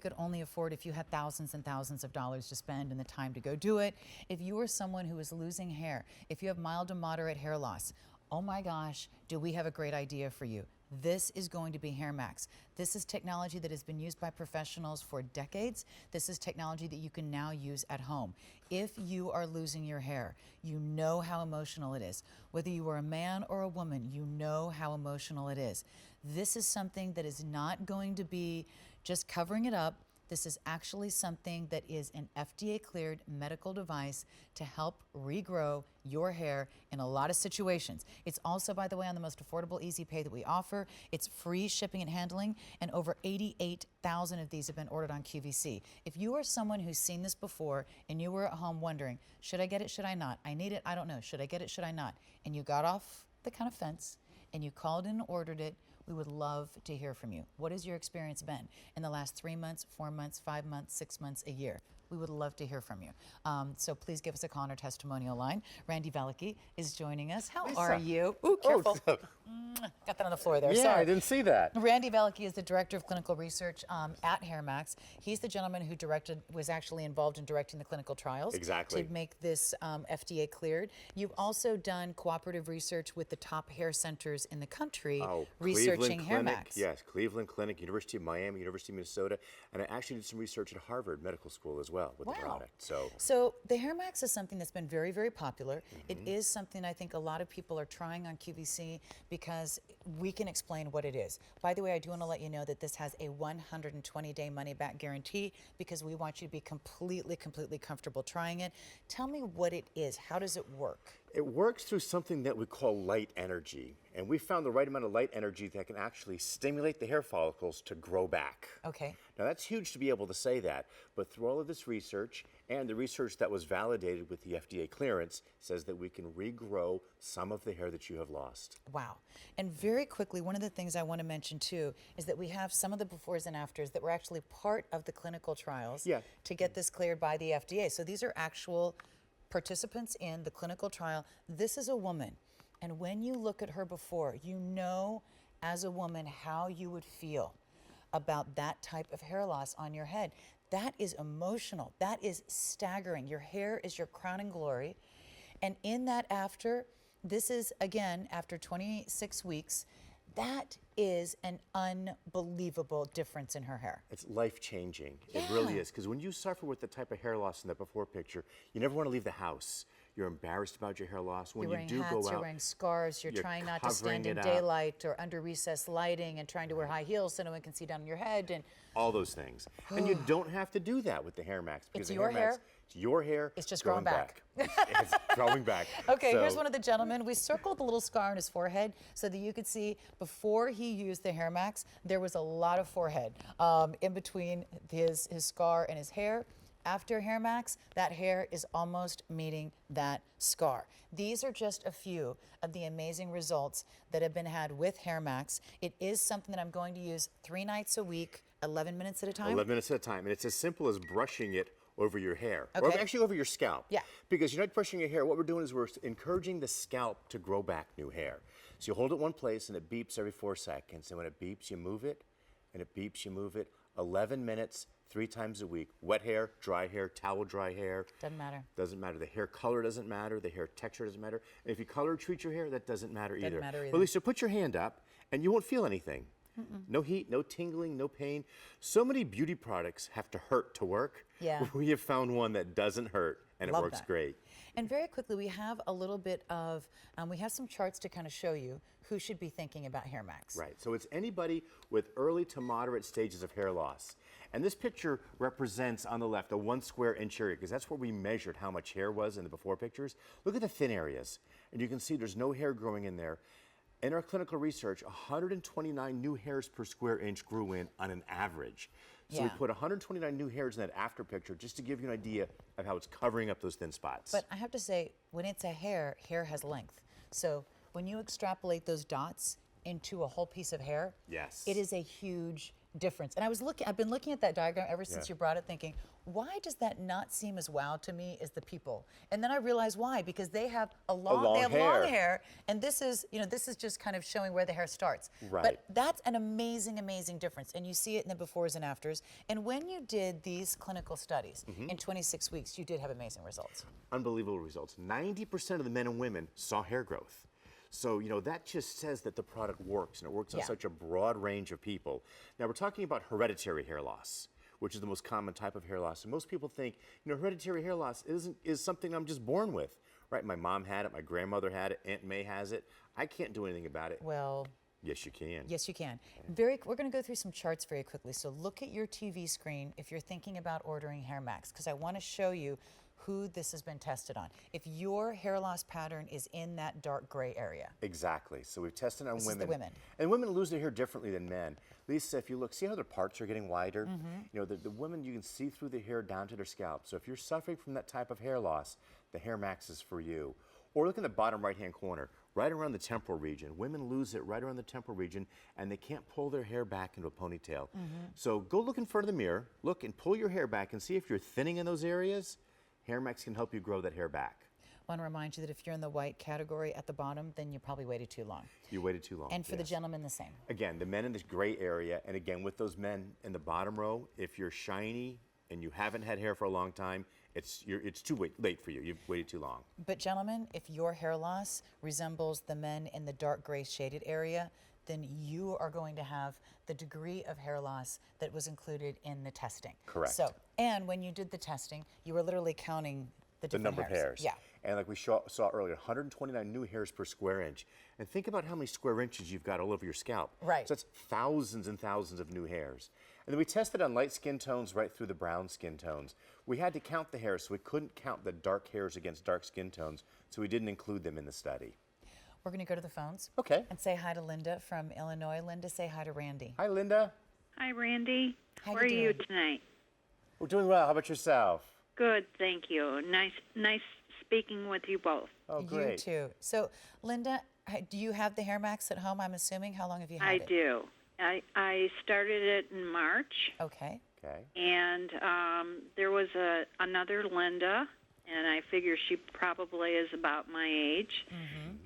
could only afford if you had thousands and thousands of dollars to spend and the time to go do it. If you are someone who is losing hair, if you have mild to moderate hair loss, oh my gosh, do we have a great idea for you. This is going to be HairMax. This is technology that has been used by professionals for decades. This is technology that you can now use at home. If you are losing your hair, you know how emotional it is. Whether you are a man or a woman, you know how emotional it is. This is something that is not going to be just covering it up. This is actually something that is an FDA-cleared medical device to help regrow your hair in a lot of situations. It's also, by the way, on the most affordable easy pay that we offer. It's free shipping and handling, and over 88,000 of these have been ordered on QVC. If you are someone who's seen this before and you were at home wondering, should I get it, should I not? I need it, I don't know. Should I get it, should I not? And you got off the kind of fence and you called in and ordered it, we would love to hear from you. What has your experience been in the last 3 months, 4 months, 5 months, 6 months, a year? We would love to hear from you. So please give us a call on our testimonial line. Randy Velicki is joining us. How are you? Ooh, careful. Got that on the floor there. Yeah, Sorry. I didn't see that. Randy Velicki is the Director of Clinical Research at HairMax. He's the gentleman who was actually involved in directing the clinical trials. Exactly. To make this FDA cleared. You've also done cooperative research with the top hair centers in the country, researching HairMax. Yes, Cleveland Clinic, University of Miami, University of Minnesota, and I actually did some research at Harvard Medical School as well with the product. So the HairMax is something that's been very, very popular. It is something I think a lot of people are trying on QVC because we can explain what it is. By the way, I do want to let you know that this has a 120-day money-back guarantee because we want you to be completely comfortable trying it. Tell me what it is. How does it work? It works through something that we call light energy. And we found the right amount of light energy that can actually stimulate the hair follicles to grow back. Okay. Now that's huge to be able to say that, but through all of this research and the research that was validated with the FDA clearance says that we can regrow some of the hair that you have lost. Wow. And very quickly, one of the things I want to mention too is that we have some of the befores and afters that were actually part of the clinical trials to get this cleared by the FDA. So these are actual participants in the clinical trial. This is a woman. And when you look at her before, you know as a woman how you would feel about that type of hair loss on your head. That is emotional. That is staggering. Your hair is your crowning glory. And in that after, this is, again, after 26 weeks, that is an unbelievable difference in her hair. It's life-changing. It really is. Because when you suffer with the type of hair loss in that before picture, you never want to leave the house. You're embarrassed about your hair loss. When you're you do wearing hats, go out, you're wearing scarves, you're trying not to stand in covering it daylight or under recessed lighting and trying to wear high heels so no one can see down your head. And all those things. And you don't have to do that with the HairMax. It's your hair. It's your hair. It's just growing back. It's growing back. Okay, here's one of the gentlemen. We circled the little scar on his forehead so that you could see before he used the HairMax, there was a lot of forehead in between his scar and his hair. After HairMax, that hair is almost meeting that scar. These are just a few of the amazing results that have been had with HairMax. It is something that I'm going to use 3 nights a week, 11 minutes at a time. 11 minutes at a time. And it's as simple as brushing it over your hair, or actually over your scalp. Yeah. Because you're not brushing your hair. What we're doing is we're encouraging the scalp to grow back new hair. So you hold it one place and it beeps every 4 seconds. And when it beeps, you move it, and it beeps, you move it. 11 minutes, 3 times a week. Wet hair, dry hair, towel dry hair. Doesn't matter. Doesn't matter. The hair color doesn't matter. The hair texture doesn't matter. And if you color treat your hair, that doesn't matter either. Doesn't matter either. But at least you put your hand up and you won't feel anything. No heat, no tingling, no pain. So many beauty products have to hurt to work. Yeah. We have found one that doesn't hurt and Love it works that. great. And very quickly, we have a little bit of, we have some charts to kind of show you who should be thinking about HairMax. Right, so it's anybody with early to moderate stages of hair loss. And this picture represents, on the left, a 1 square inch area, because that's where we measured how much hair was in the before pictures. Look at the thin areas, and you can see there's no hair growing in there. In our clinical research, 129 new hairs per square inch grew in on an average. So we put 129 new hairs in that after picture just to give you an idea of how it's covering up those thin spots. But I have to say, when it's a hair, hair has length. So when you extrapolate those dots into a whole piece of hair, yes, it is a huge difference. And I've been looking at that diagram ever since you brought it, thinking, why does that not seem as wow to me as the people? And then I realized why, because they have long hair, and this is, this is just kind of showing where the hair starts. Right. But that's an amazing, amazing difference, and you see it in the befores and afters. And when you did these clinical studies in 26 weeks, you did have amazing results. Unbelievable results. 90% of the men and women saw hair growth. So, that just says that the product works, and it works on such a broad range of people. Now, we're talking about hereditary hair loss, which is the most common type of hair loss. And most people think, hereditary hair loss is something I'm just born with, right? My mom had it, my grandmother had it, Aunt May has it. I can't do anything about it. Well, yes, you can. Yes, you can. We're going to go through some charts very quickly. So look at your TV screen if you're thinking about ordering HairMax, because I want to show you who this has been tested on. If your hair loss pattern is in that dark gray area. Exactly. So we've tested on This women. is the women. And women lose their hair differently than men. Lisa, if you look, see how their parts are getting wider? The women, you can see through the hair down to their scalp. So if you're suffering from that type of hair loss, the HairMax is for you. Or look in the bottom right-hand corner, right around the temporal region. Women lose it right around the temporal region, and they can't pull their hair back into a ponytail. So go look in front of the mirror, look and pull your hair back and see if you're thinning in those areas. HairMax can help you grow that hair back. I want to remind you that if you're in the white category at the bottom, then you probably waited too long. You waited too long. And for the gentlemen, the same. Again, the men in this gray area, and again, with those men in the bottom row, if you're shiny and you haven't had hair for a long time, it's too late for you. You've waited too long. But gentlemen, if your hair loss resembles the men in the dark gray shaded area, then you are going to have the degree of hair loss that was included in the testing. Correct. So, and when you did the testing, you were literally counting the different number of hairs. Yeah. And like we saw earlier, 129 new hairs per square inch. And think about how many square inches you've got all over your scalp. Right. So that's thousands and thousands of new hairs. And then we tested on light skin tones right through the brown skin tones. We had to count the hairs, so we couldn't count the dark hairs against dark skin tones, so we didn't include them in the study. We're going to go to the phones. Okay. And say hi to Linda from Illinois. Linda, say hi to Randy. Hi, Linda. Hi, Randy. How Where are you you doing? tonight? We're doing well. How about yourself? Good, thank you. Nice speaking with you both. Oh, great. You too. So, Linda, do you have the HairMax at home, I'm assuming? How long have you had I it? do. I started it in March, Okay. Okay. and there was another Linda, and I figure she probably is about my age,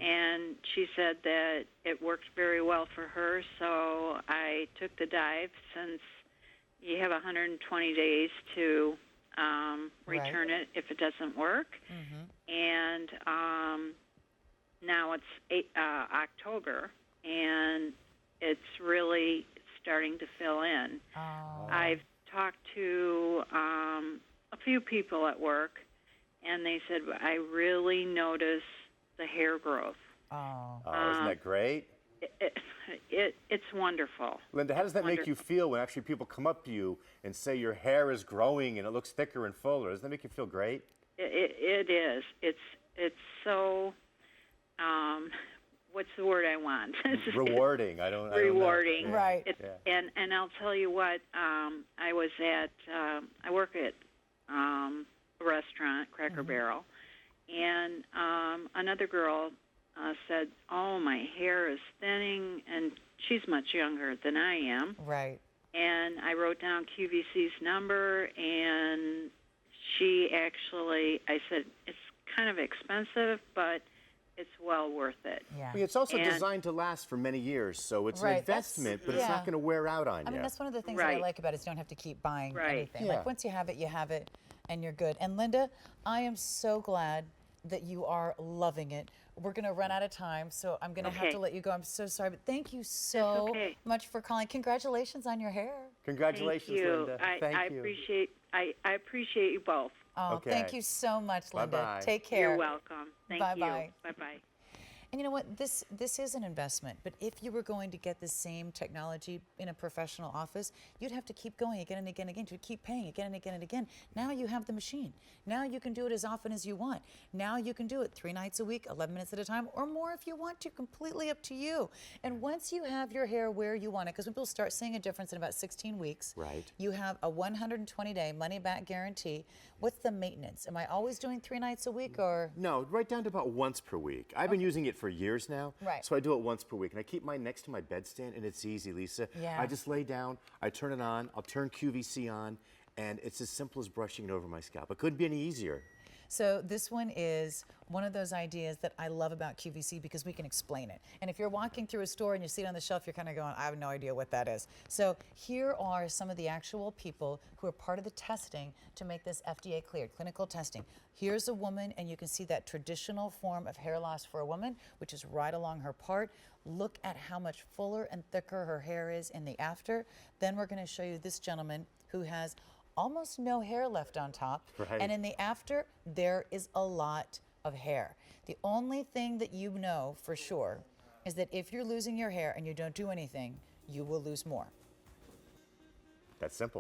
and she said that it worked very well for her, so I took the dive since you have 120 days to return it if it doesn't work. And now it's October, and it's really starting to fill in. Oh. I've talked to a few people at work, and they said, I really notice the hair growth. Oh. Oh, isn't that great? It's wonderful. Linda, how does that make you feel when actually people come up to you and say your hair is growing and it looks thicker and fuller? Doesn't that make you feel great? It is. It's so, what's the word I want? Rewarding. Rewarding. I don't know. Right. And I'll tell you what, I work at a restaurant, Cracker Barrel, and another girl said, oh, my hair is thinning, and she's much younger than I am. Right. And I wrote down QVC's number, and I said, it's kind of expensive, but it's well worth it. Yeah. I mean, it's also designed to last for many years, so it's an investment, but it's not going to wear out on you. I mean, that's one of the things that I like about it is you don't have to keep buying anything. Yeah. Like, once you have it, and you're good. And Linda, I am so glad that you are loving it. We're going to run out of time, so I'm going to have to let you go. I'm so sorry, but thank you so much for calling. Congratulations on your hair. Congratulations, Thank you. Linda. Thank you. I appreciate you both. Oh, thank you so much, Linda. Bye-bye. Take care. You're welcome. Thank you. Bye-bye. Bye-bye. And you know what? This is an investment, but if you were going to get the same technology in a professional office, you'd have to keep going again and again and again. You'd keep paying again and again and again. Now you have the machine. Now you can do it as often as you want. Now you can do it 3 nights a week, 11 minutes at a time, or more if you want to. Completely up to you. And once you have your hair where you want it, because when people start seeing a difference in about 16 weeks, you have a 120-day money-back guarantee. What's the maintenance? Am I always doing 3 nights a week, or? No, right down to about once per week. I've been using it for years now. Right. So I do it once per week. And I keep mine next to my bedstand, and it's easy, Lisa. Yeah. I just lay down, I turn it on, I'll turn QVC on, and it's as simple as brushing it over my scalp. It couldn't be any easier. So this one is one of those ideas that I love about QVC because we can explain it. And if you're walking through a store and you see it on the shelf, you're kind of going, I have no idea what that is. So here are some of the actual people who are part of the testing to make this FDA cleared, clinical testing. Here's a woman, and you can see that traditional form of hair loss for a woman, which is right along her part. Look at how much fuller and thicker her hair is in the after. Then we're going to show you this gentleman who has almost no hair left on top. Right. And in the after, there is a lot of hair. The only thing that you know for sure is that if you're losing your hair and you don't do anything, you will lose more. That's simple.